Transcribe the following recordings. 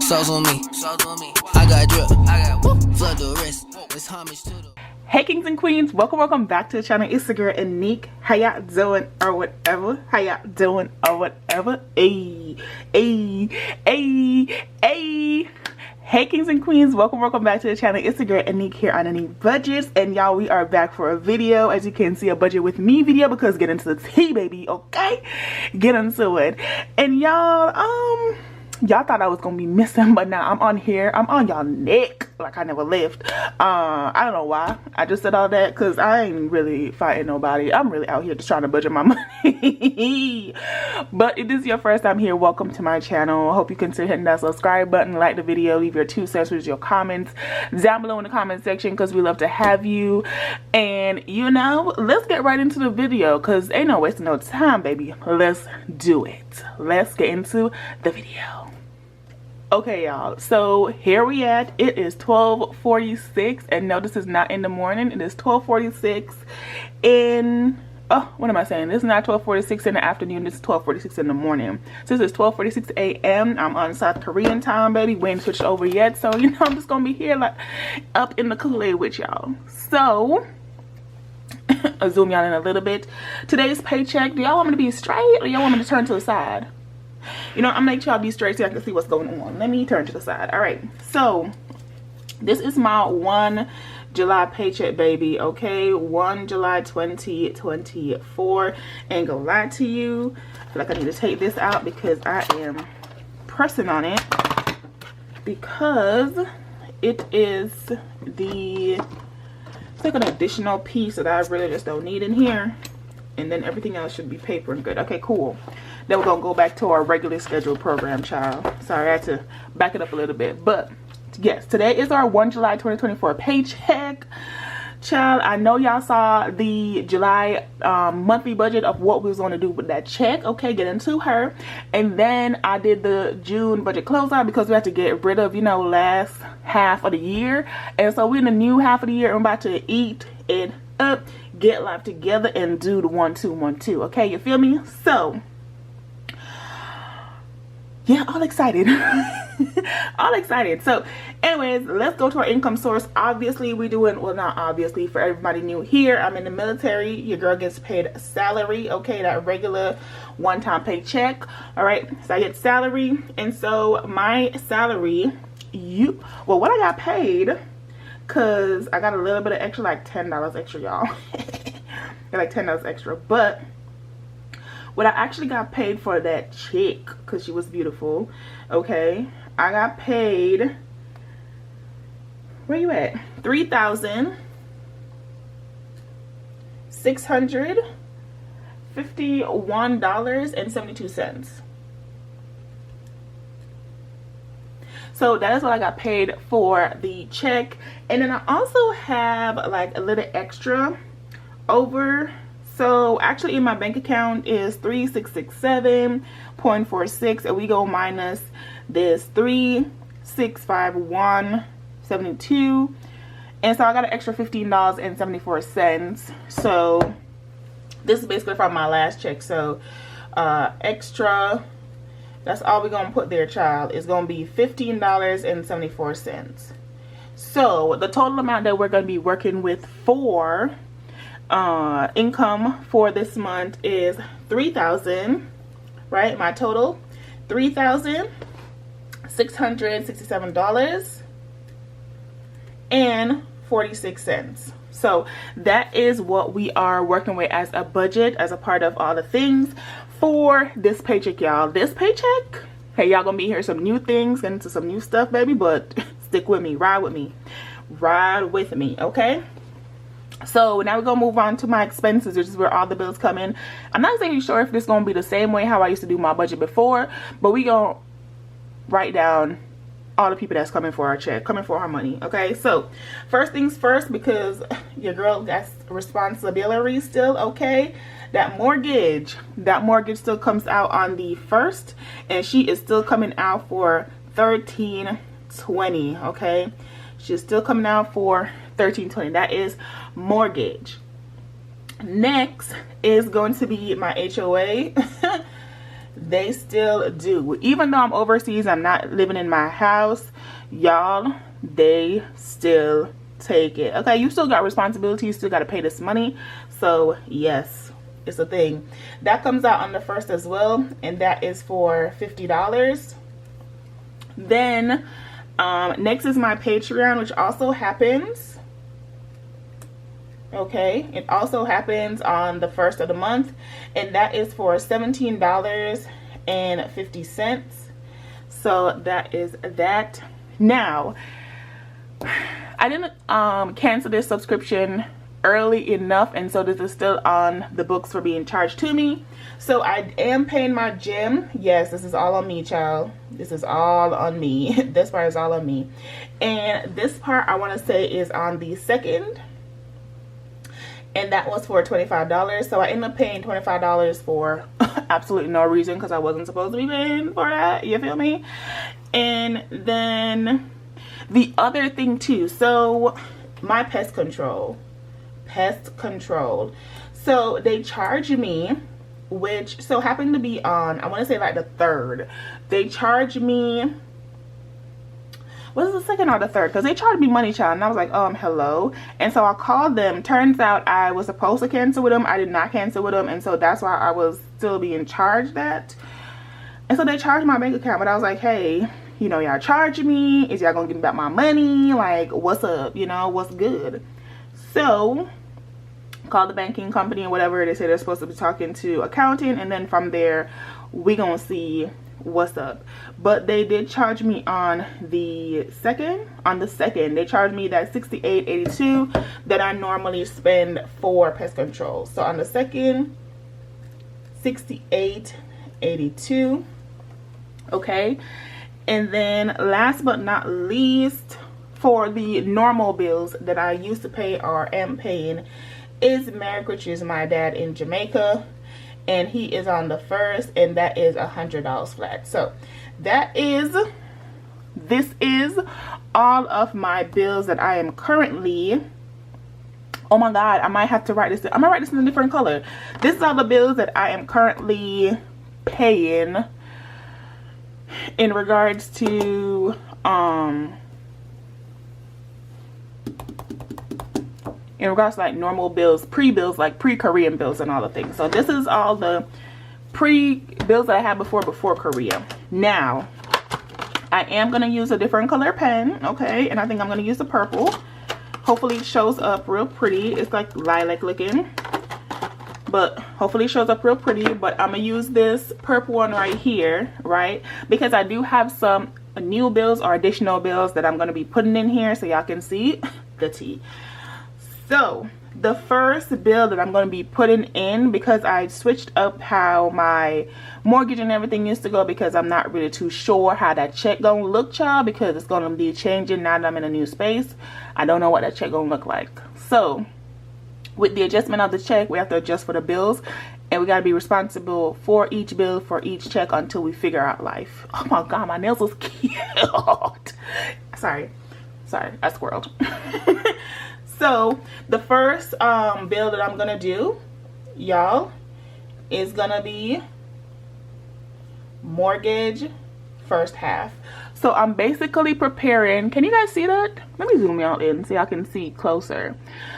Sauce on me. I got drip. Flood the wrist. It's homage to the. Hey kings and queens, welcome back to the channel. It's the girl Aneke. How y'all doing or whatever? Hey kings and queens, welcome back to the channel. It's the girl Aneke here on Aneke Budgets, and y'all, we are back for a video. As you can see, a budget with me video, because get into the tea, baby. Okay, get into it. And y'all thought I was gonna be missing, but now I'm on here. I'm on y'all neck like I never left. I don't know why I just said all that, because I ain't really fighting nobody. I'm really out here just trying to budget my money. But if this is your first time here, welcome to my channel. I hope you consider hitting that subscribe button, like the video, leave your 2 cents with your comments down below in the comment section, because we love to have you. And let's get right into the video, because ain't no wasting no time, baby. Let's do it. Let's get into the video. Okay, y'all, so here we at. It is 12:46, and no, this is not in the morning. It is 12:46 in what am I saying? This is not 12:46 in the afternoon. This is 12:46 in the morning. So this is 12:46 a.m. I'm on South Korean time, baby. We ain't switched over yet, so I'm just gonna be here like up in the Kool-Aid with y'all. So I'll zoom y'all in a little bit. Today's paycheck. Do y'all want me to be straight, or y'all want me to turn to the side? I'm gonna make y'all be straight so I can see what's going on. Let me turn to the side. All right, so this is my 1 July paycheck, baby. Okay, 1 July 2024. Ain't gonna lie to you, I feel like I need to take this out because I am pressing on it, because it is it's like an additional piece that I really just don't need in here, and then everything else should be paper and good. Okay, cool. Then we're gonna go back to our regular scheduled program, child. Sorry, I had to back it up a little bit. But yes, today is our 1 July 2024 paycheck. Child, I know y'all saw the July monthly budget of what we was gonna do with that check. Okay, get into her. And then I did the June budget closeout, because we had to get rid of, last half of the year. And so we're in the new half of the year. I'm about to eat it up, get life together, and do the 1 2 1 2. Okay, you feel me? So yeah, all excited. All excited. So anyways, let's go to our income source. Obviously, we're doing, well, not obviously, for everybody new here, I'm in the military. Your girl gets paid salary. Okay, that regular one-time paycheck. All right, so I get salary. And so my salary, what I got paid, because I got a little bit of extra, like $10 extra, y'all. Like $10 extra. But what I actually got paid for that chick, because she was beautiful, okay, I got paid, where you at, $3,651.72. So that is what I got paid for the check. And then I also have like a little extra over. So actually in my bank account is 3667.46, and we go minus this 3651.72, and so I got an extra $15.74. So this is basically from my last check. So extra, that's all we're gonna put there, child, is gonna be $15.74. So the total amount that we're gonna be working with for income for this month is $3,000, right? My total $3,667.46. So that is what we are working with as a budget, as a part of all the things for this paycheck, y'all. This paycheck, hey, y'all gonna be hearing some new things, get into some new stuff, baby, but stick with me, ride with me, okay? So now we're gonna move on to my expenses, which is where all the bills come in. I'm not exactly sure if this is gonna be the same way how I used to do my budget before, but we gonna write down all the people that's coming for our check, coming for our money. Okay, so first things first, because your girl got responsibility still. Okay, that mortgage still comes out on the 1st, and she is still coming out for $13.20. Okay, she's still coming out for $13.20. That is mortgage. Next is going to be my HOA. they still do. Even though I'm overseas, I'm not living in my house, y'all, they still take it. Okay, you still got responsibilities, you still got to pay this money. So yes, it's a thing. That comes out on the 1st as well, and that is for $50. Then next is my Patreon, which also happens. Okay, it also happens on the 1st of the month, and that is for $17.50. So that is that. Now, I didn't cancel this subscription early enough, and so this is still on the books for being charged to me. So I am paying my gym. Yes, this is all on me, child. This is all on me. This part is all on me. And this part I want to say is on the 2nd. And that was for $25. So I ended up paying $25 for absolutely no reason, because I wasn't supposed to be paying for that. You feel me? And then the other thing too. So my pest control. So they charge me, which so happened to be on, I want to say like the 3rd. They charge me, was it the 2nd or the 3rd? Because they charged me money, child, and I was like, hello. And so I called them. Turns out I was supposed to cancel with them. I did not cancel with them, and so that's why I was still being charged that. And so they charged my bank account, but I was like, hey, you know, y'all charging me. Is y'all gonna give me back my money? Like, what's up? You know, what's good? So called the banking company or whatever. They said they're supposed to be talking to accounting, and then from there we gonna see what's up. But they did charge me on the 2nd. They charged me that $68.82 that I normally spend for pest control. So on the 2nd, $68.82. Okay, and then last but not least, for the normal bills that I used to pay or am paying, is Merrick, which is my dad in Jamaica, and he is on the 1st, and that is $100 flat. So this is all of my bills that I am currently, oh my god, I might have to write this. I'm gonna write this in a different color. This is all the bills that I am currently paying in regards to like normal bills, pre-bills, like pre-Korean bills and all the things. So this is all the pre-bills that I had before Korea. Now, I am going to use a different color pen, okay? And I think I'm going to use the purple. Hopefully it shows up real pretty. It's like lilac looking, but hopefully it shows up real pretty. But I'm going to use this purple one right here, right? Because I do have some new bills or additional bills that I'm going to be putting in here so y'all can see the tea. So the first bill that I'm going to be putting in, because I switched up how my mortgage and everything used to go, because I'm not really too sure how that check gonna look, child, because it's going to be changing now that I'm in a new space. I don't know what that check gonna look like. So with the adjustment of the check, we have to adjust for the bills, and we got to be responsible for each bill, for each check, until we figure out life. Oh my god, my nails was cute. sorry I squirreled. So the first bill that I'm gonna do, y'all, is gonna be mortgage first half. So I'm basically preparing, can you guys see that? Let me zoom out in so y'all can see closer.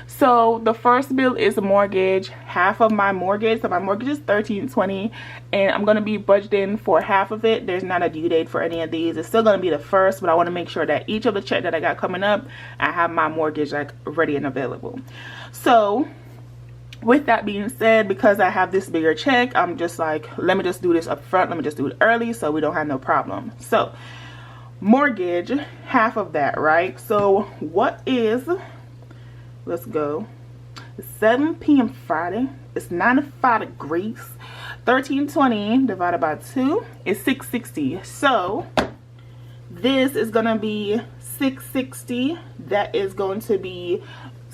So the first bill is a mortgage, half of my mortgage. So my mortgage is $1,320, and I'm gonna be budgeting for half of it. There's not a due date for any of these. It's still gonna be the first, but I want to make sure that each of the check that I got coming up, I have my mortgage like ready and available. So with that being said, because I have this bigger check, I'm just like, let me just do this up front. Let me just do it early so we don't have no problem. So mortgage, half of that, right? So what is, let's go, it's 7 p.m. Friday, it's 95 degrees, 1320 divided by 2 is 660. So this is gonna be 660. That is going to be,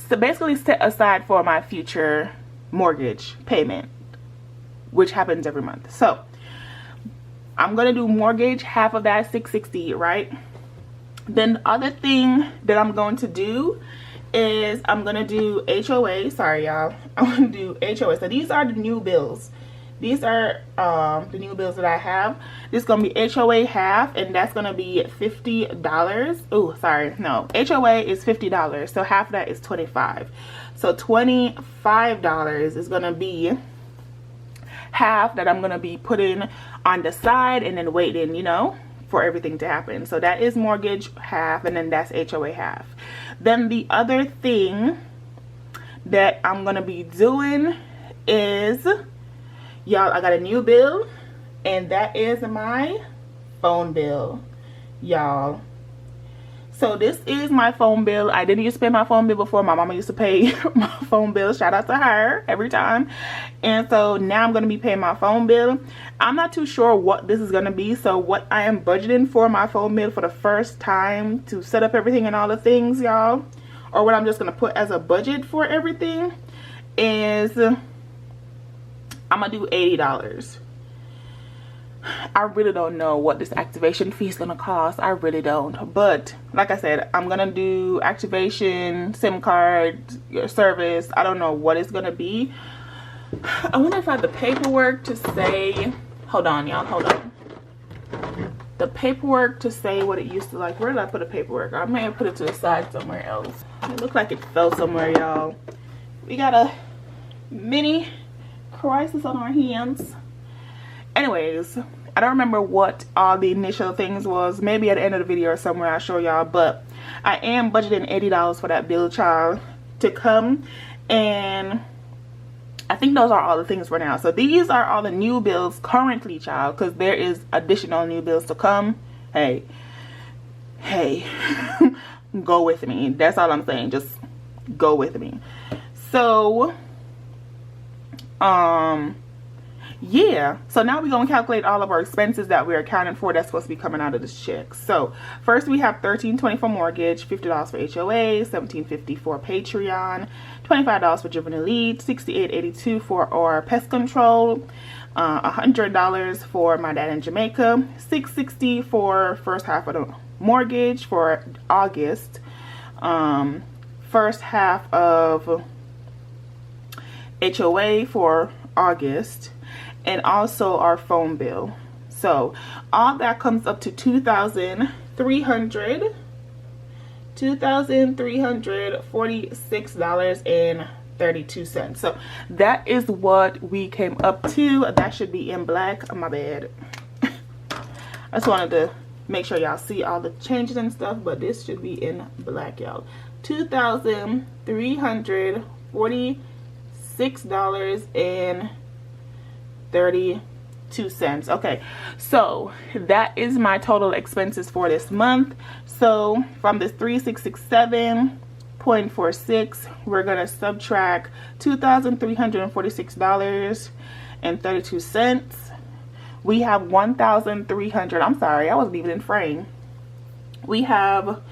so basically set aside for my future mortgage payment, which happens every month. So I'm gonna do mortgage, half of that, 660, right? Then the other thing that I'm going to do is I'm gonna do HOA. Sorry y'all, I'm gonna do HOA. So these are the new bills These are the new bills that I have. This is gonna be HOA half, and that's gonna be $50. Oh, sorry, no, HOA is $50, so half of that is $25. So $25 is gonna be half that I'm gonna be putting on the side and then waiting, you know, for everything to happen. So that is mortgage half, and then that's HOA half. Then the other thing that I'm gonna be doing is, y'all, I got a new bill, and that is my phone bill, y'all. So this is my phone bill. I didn't used to pay my phone bill before. My mama used to pay my phone bill. Shout out to her every time. And so now I'm going to be paying my phone bill. I'm not too sure what this is going to be. So what I am budgeting for my phone bill for the first time to set up everything and all the things, y'all, or what I'm just going to put as a budget for everything, is I'm going to do $80. I really don't know what this activation fee is gonna cost. I really don't, but like I said, I'm gonna do activation, SIM card, service. I don't know what it's gonna be. I wonder if I have the paperwork to say, hold on y'all, hold on, the paperwork to say what it used to like. Where did I put the paperwork? I may have put it to the side somewhere else. It looked like it fell somewhere, y'all. We got a mini crisis on our hands. Anyways, I don't remember what all the initial things was. Maybe at the end of the video or somewhere I'll show y'all. But I am budgeting $80 for that bill, child, to come. And I think those are all the things for now. So these are all the new bills currently, child, because there is additional new bills to come. Hey, go with me. That's all I'm saying. Just go with me. So, yeah, so now we're going to calculate all of our expenses that we're accounting for that's supposed to be coming out of this check. So first we have $13.20 for mortgage, $50 for HOA, $17.50 for Patreon, $25 for juvenile lead, $68.82 for our pest control, $100 for my dad in Jamaica, $660 for first half of the mortgage for August, first half of HOA for August, and also our phone bill. So all that comes up to $2,346.32. So that is what we came up to. That should be in black. Oh, my bad. I just wanted to make sure y'all see all the changes and stuff, but this should be in black, y'all. $2,346.32. Okay, so that is my total expenses for this month. So from this 3667.46, we're gonna subtract $2,346.32. we have 1,300. I'm sorry, I wasn't even in frame. We have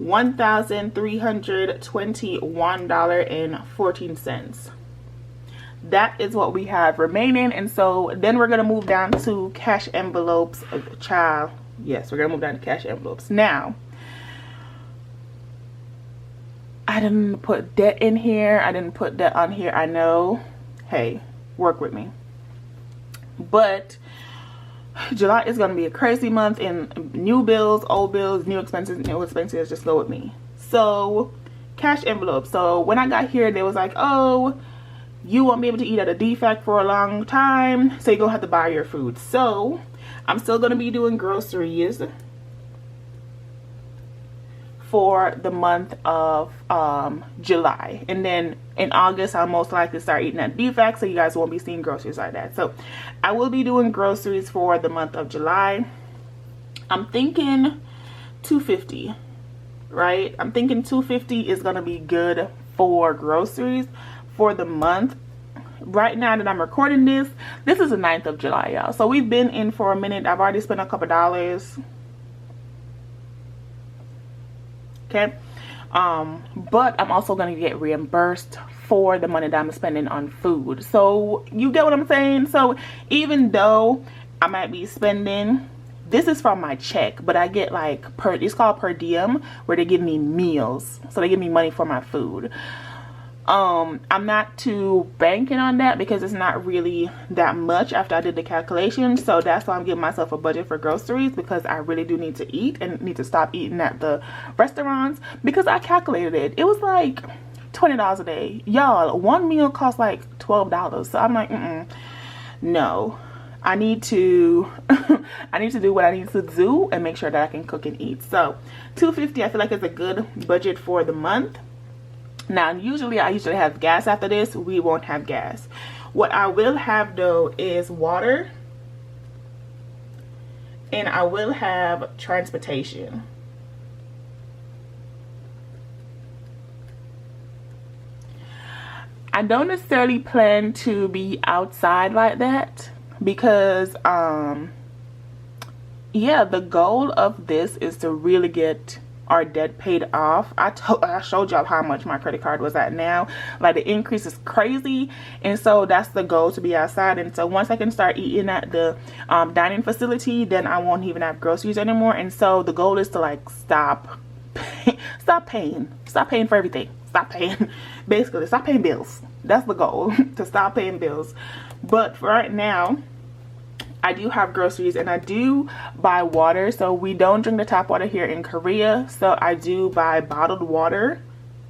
$1,321.14. That is what we have remaining. And so then we're gonna move down to cash envelopes, child. Yes, we're gonna move down to cash envelopes. Now, I didn't put debt in here. I didn't put debt on here. I know. Hey, work with me. But July is gonna be a crazy month in new bills, old bills, new expenses. Just go with me. So cash envelopes. So when I got here, they was like, oh, you won't be able to eat at a defect for a long time, so you're gonna have to buy your food. So I'm still gonna be doing groceries for the month of July, and then in August I'll most likely start eating at defect, so you guys won't be seeing groceries like that. So I will be doing groceries for the month of July. I'm thinking $250, right? I'm thinking $250 is gonna be good for groceries for the month. Right now that I'm recording this is the 9th of July, y'all. So we've been in for a minute. I've already spent a couple dollars. Okay. But I'm also going to get reimbursed for the money that I'm spending on food. So you get what I'm saying? So even though I might be spending, this is from my check, but I get like it's called Perdm, where they give me meals. So they give me money for my food. I'm not too banking on that because it's not really that much after I did the calculation. So that's why I'm giving myself a budget for groceries, because I really do need to eat and need to stop eating at the restaurants, because I calculated it. It was like $20 a day. Y'all, one meal costs like $12. So I'm like, no. I need to I need to do what I need to do and make sure that I can cook and eat. So $250 I feel like is a good budget for the month. Now I usually have gas after this. We won't have gas. What I will have though is water, and I will have transportation. I don't necessarily plan to be outside like that, because yeah, the goal of this is to really get our debt paid off. I showed y'all how much my credit card was at now. Like, the increase is crazy, and so that's the goal, to be outside. And so once I can start eating at the dining facility, then I won't even have groceries anymore. And so the goal is to like stop paying for everything. Basically stop paying bills. That's the goal, to stop paying bills. But for right now, I do have groceries, and I do buy water. So we don't drink the tap water here in Korea, so I do buy bottled water.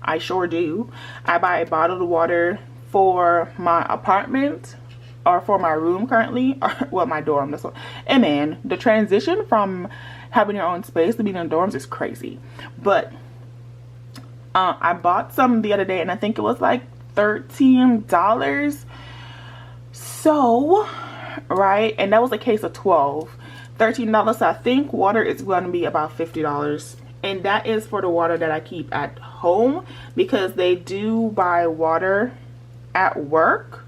I sure do. I buy bottled water for my apartment, or for my room currently, or well, my dorm. This one. And man, the transition from having your own space to being in dorms is crazy. But I bought some the other day, and I think it was like $13. So right, and that was a case of 12. $13. So I think water is going to be about $50, and that is for the water that I keep at home, because they do buy water at work.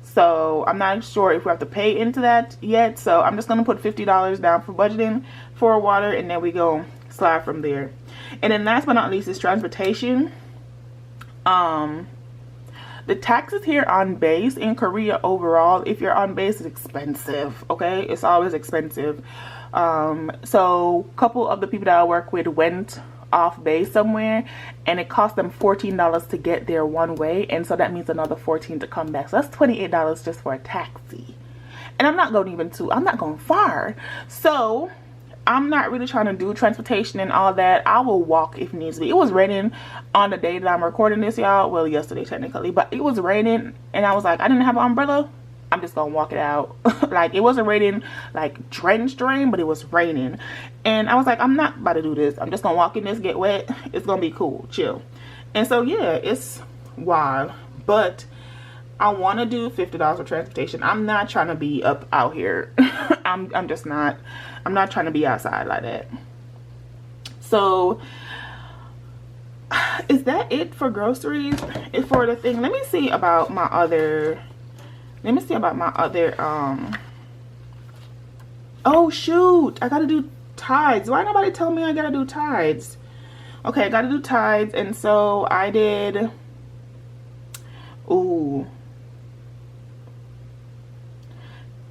So I'm not sure if we have to pay into that yet, so I'm just going to put $50 down for budgeting for water, and then we go slide from there. And then last but not least is transportation. The taxes here on base in Korea overall, if you're on base, it's expensive. Okay, it's always expensive. So a couple of the people that I work with went off base somewhere, and it cost them $14 to get there one way, and so that means another $14 to come back. So that's $28 just for a taxi, and I'm not going far, so I'm not really trying to do transportation and all that. I will walk if needs be. It was raining on the day that I'm recording this, y'all. Well, yesterday technically, but it was raining, and I was like, I didn't have an umbrella. I'm just gonna walk it out. Like, it wasn't raining like drenched rain, but it was raining, and I was like, I'm not about to do this. I'm just gonna walk in this, get wet. It's gonna be cool, chill. And so yeah, it's wild, but I want to do $50 for transportation. I'm not trying to be up out here. I'm just not. I'm not trying to be outside like that. So is that it for groceries? It's for the thing. Let me see about my other. Oh shoot, I gotta do tides. Why nobody tell me I gotta do tides? Okay, I gotta do tides, and so I did. Ooh,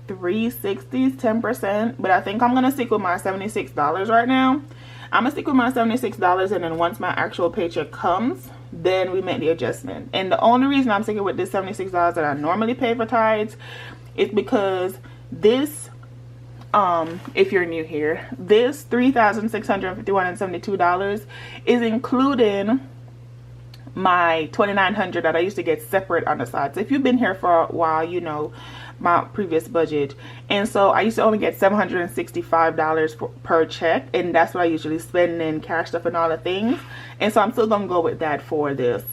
360s, 10%, but I think I'm gonna stick with my $76 right now. I'm gonna stick with my $76, and then once my actual paycheck comes, then we make the adjustment. And the only reason I'm sticking with this $76 that I normally pay for tides is because this, if you're new here, this $3,651.72 is including my $2,900 that I used to get separate on the side. So if you've been here for a while, you know my previous budget. And so I used to only get $765 per check, and that's what I usually spend in cash stuff and all the things. And so I'm still gonna go with that for this.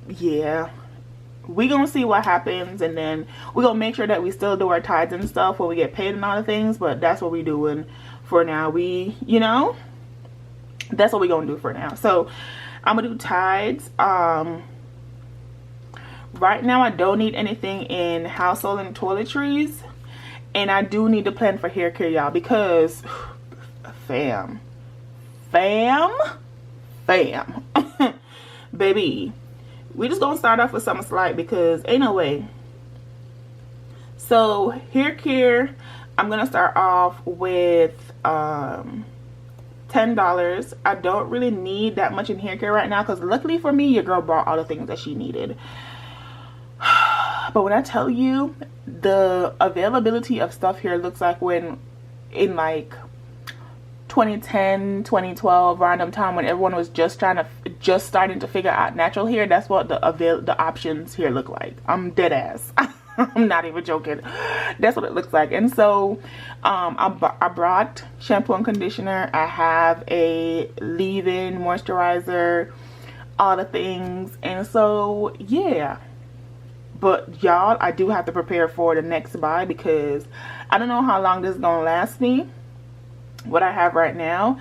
Yeah, we gonna see what happens, and then we gonna make sure that we still do our tithes and stuff when we get paid and all the things. But that's what we doing for now. We, you know, that's what we gonna do for now. So I'm gonna do tides. Right now I don't need anything in household and toiletries, and I do need to plan for hair care, y'all, because fam baby, we just gonna start off with something slight because ain't no way. So hair care, I'm gonna start off with $10. I don't really need that much in hair care right now, because luckily for me, your girl bought all the things that she needed. But when I tell you, the availability of stuff here looks like when in like 2010, 2012, random time, when everyone was just starting to figure out natural hair. That's what the options here look like. I'm dead ass. I'm not even joking. That's what it looks like. And so I brought shampoo and conditioner. I have a leave-in moisturizer, all the things. And so yeah, but y'all, I do have to prepare for the next buy, because I don't know how long this is gonna last me, what I have right now.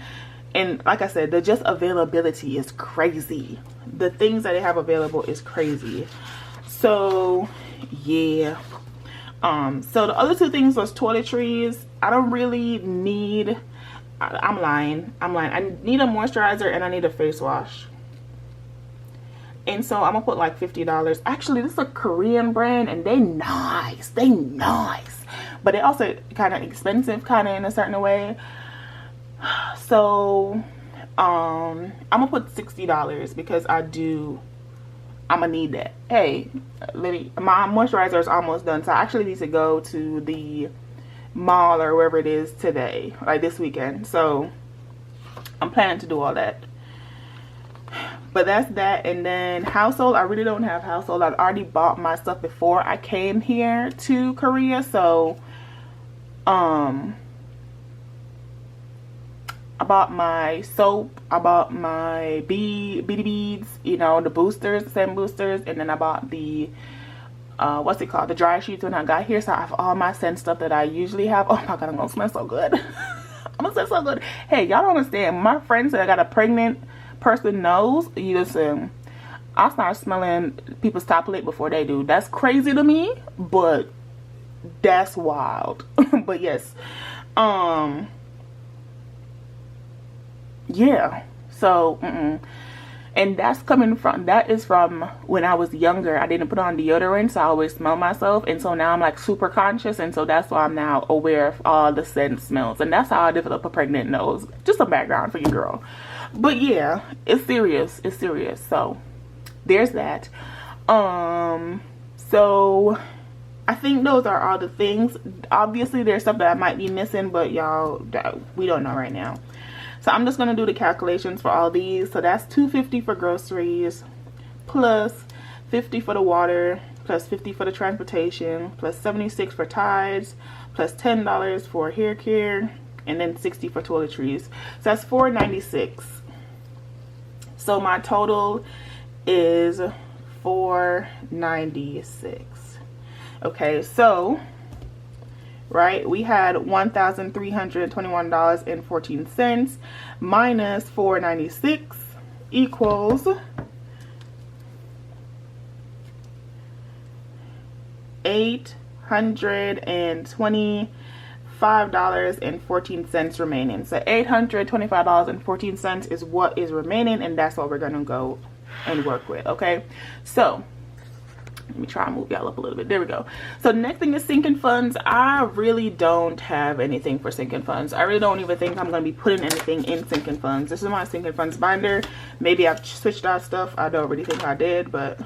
And like I said, the just availability is crazy. The things that they have available is crazy. So yeah, so the other two things was toiletries. I don't really need, I'm lying, I need a moisturizer and I need a face wash. And so I'm gonna put like $50. Actually, this is a Korean brand and they nice, but they also kind of expensive, kind of in a certain way. So I'm gonna put $60 because I'm gonna need that. Hey, my moisturizer is almost done, so I actually need to go to the mall or wherever it is today, like this weekend. So I'm planning to do all that. But that's that. And then household, I really don't have household. I'd already bought my stuff before I came here to Korea. So I bought my soap, I bought my beauty beads, you know, the boosters, the same boosters, and then I bought the what's it called, the dry sheets when I got here. So I have all my scent stuff that I usually have. Oh my god, I'm gonna smell so good. I'm gonna smell so good. Hey, y'all don't understand. My friend said I got a pregnant person nose. You listen, I start smelling people's top lip before they do. That's crazy to me, but that's wild. But yes, yeah, so and that's that is from when I was younger. I didn't put on deodorant, so I always smell myself, and so now I'm like super conscious, and so that's why I'm now aware of all the scent smells, and that's how I develop a pregnant nose. Just a background for you, girl. But yeah, it's serious, so there's that. So I think those are all the things. Obviously there's stuff that I might be missing, but y'all, we don't know right now. So I'm just gonna do the calculations for all these. So that's $250 for groceries, plus $50 for the water, plus $50 for the transportation, plus $76 for tithes, plus $10 for hair care, and then $60 for toiletries. So that's $496. So my total is $496. Okay, so right, we had $1,321.14 minus $496 equals $825.14 remaining. So $825.14 is what is remaining, and that's what we're gonna go and work with. Okay, so let me try and move y'all up a little bit. There we go. So next thing is sinking funds. I really don't have anything for sinking funds. I really don't even think I'm going to be putting anything in sinking funds. This is my sinking funds binder. Maybe I've switched out stuff. I don't really think I did, but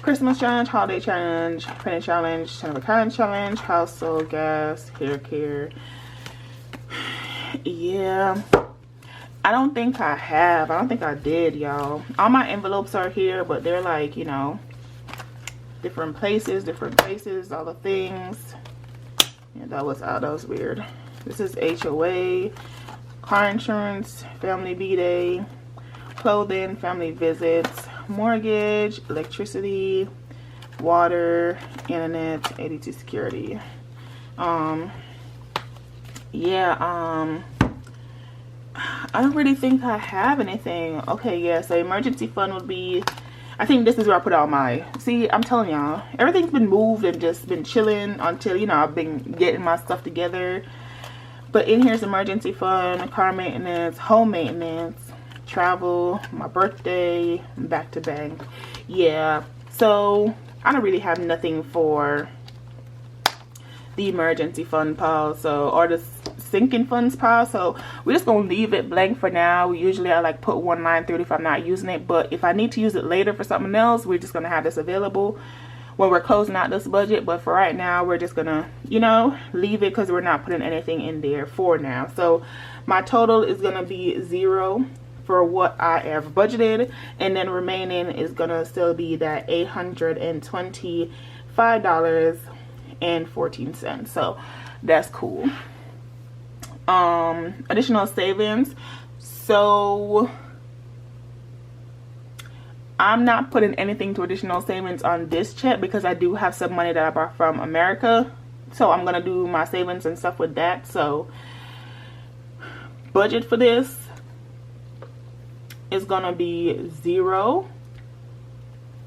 Christmas challenge, holiday challenge, penny challenge, 10 of a kind challenge, household gas, hair care. Yeah, I don't think I have. I don't think I did, y'all. All my envelopes are here, but they're like, you know, different places, all the things. Yeah, that was weird. This is HOA, car insurance, family B-Day, clothing, family visits, mortgage, electricity, water, internet, ADT security. Yeah, I don't really think I have anything. Okay, yeah, so emergency fund would be, I think this is where I put all my, see, I'm telling y'all, everything's been moved and just been chilling until, you know, I've been getting my stuff together. But in here's emergency fund, car maintenance, home maintenance, travel, my birthday, back to bank. Yeah, so I don't really have nothing for the emergency fund, Paul. So, or the sinking funds pile, so we're just gonna leave it blank for now. Usually I like put 193 if I'm not using it, but if I need to use it later for something else, we're just gonna have this available when we're closing out this budget. But for right now, we're just gonna, you know, leave it because we're not putting anything in there for now. So my total is gonna be 0 for what I have budgeted, and then remaining is gonna still be that $825.14. So that's cool. Additional savings. So I'm not putting anything to additional savings on this check because I do have some money that I brought from America, so I'm gonna do my savings and stuff with that. So budget for this is gonna be 0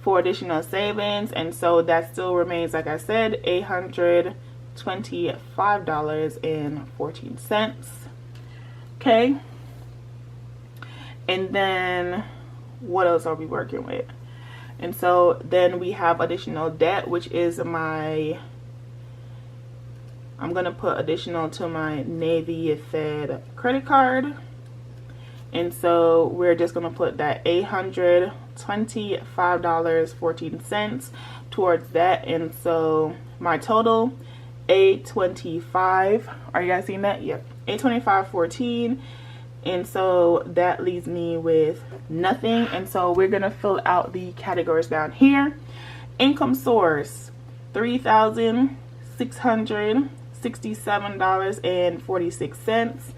for additional savings, and so that still remains, like I said, $825.14. Okay, and then what else are we working with? And so then we have additional debt, which is I'm gonna put additional to my Navy Fed credit card. And so we're just going to put that $825.14 towards that. And so my total, $825. Are you guys seeing that? Yep. $825.14. And so that leaves me with nothing. And so we're going to fill out the categories down here. Income source, $3,667.46.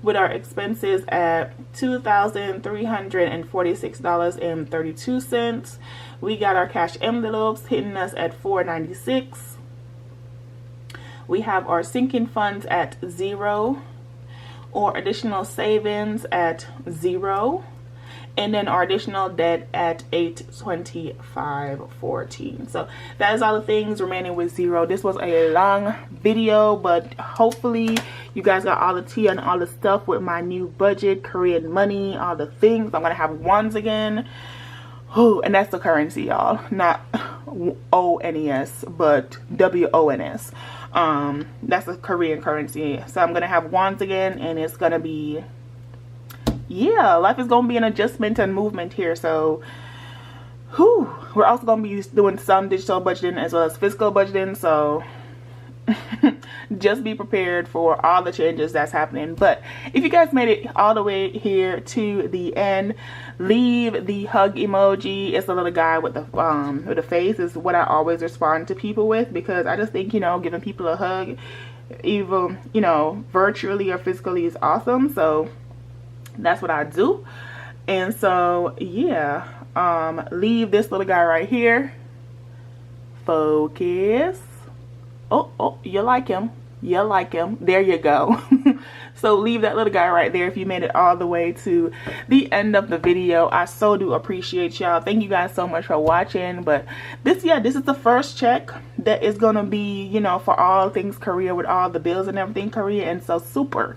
with our expenses at $2,346.32. We got our cash envelopes hitting us at $496. We have our sinking funds at 0, or additional savings at 0, and then our additional debt at $825.14. So that is all the things remaining with 0. This was a long video, but hopefully you guys got all the tea and all the stuff with my new budget, Korean money, all the things. I'm gonna have wons again. Ooh, and that's the currency, y'all, not ONES, but WONS. That's the Korean currency. So I'm gonna have wons again, and it's gonna be, yeah, life is gonna be an adjustment and movement here. So we're also gonna be doing some digital budgeting as well as physical budgeting, so just be prepared for all the changes that's happening. But if you guys made it all the way here to the end, leave the hug emoji. It's a little guy with the face is what I always respond to people with, because I just think, you know, giving people a hug, even, you know, virtually or physically, is awesome. So that's what I do. And so yeah, leave this little guy right here. Focus. Oh, you like him. You like him. There you go. So leave that little guy right there if you made it all the way to the end of the video. I so do appreciate y'all. Thank you guys so much for watching. But this is the first check that is gonna be, you know, for all things Korea, with all the bills and everything Korea. And so super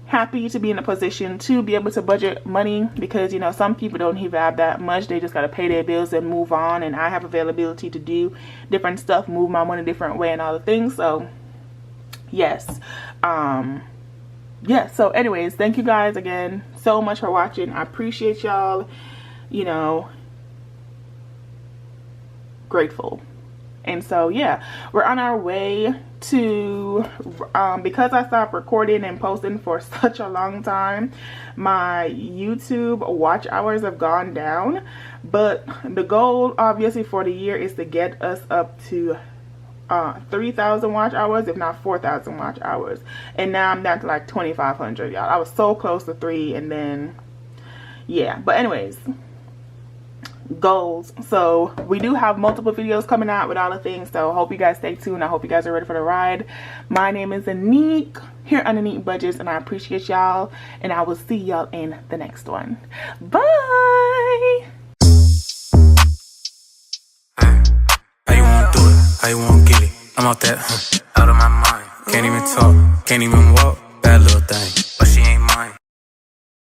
happy to be in a position to be able to budget money, because, you know, some people don't even have that much. They just got to pay their bills and move on, and I have availability to do different stuff, move my money a different way and all the things. So yes, yeah, so anyways, thank you guys again so much for watching. I appreciate y'all, you know, grateful. And so yeah, we're on our way to because I stopped recording and posting for such a long time, my YouTube watch hours have gone down, but the goal obviously for the year is to get us up to 3,000 watch hours, if not 4,000 watch hours. And now I'm down to like 2,500, y'all. I was so close to 3, and then yeah, but anyways, goals. So we do have multiple videos coming out with all the things, so hope you guys stay tuned. I hope you guys are ready for the ride. My name is Aneke here on Aneke Budgets, and I appreciate y'all, and I will see y'all in the next one. Bye. How you wanna do it? How you wanna get it? I'm out that, out of my mind. Can't even talk, can't even walk. Bad little thing.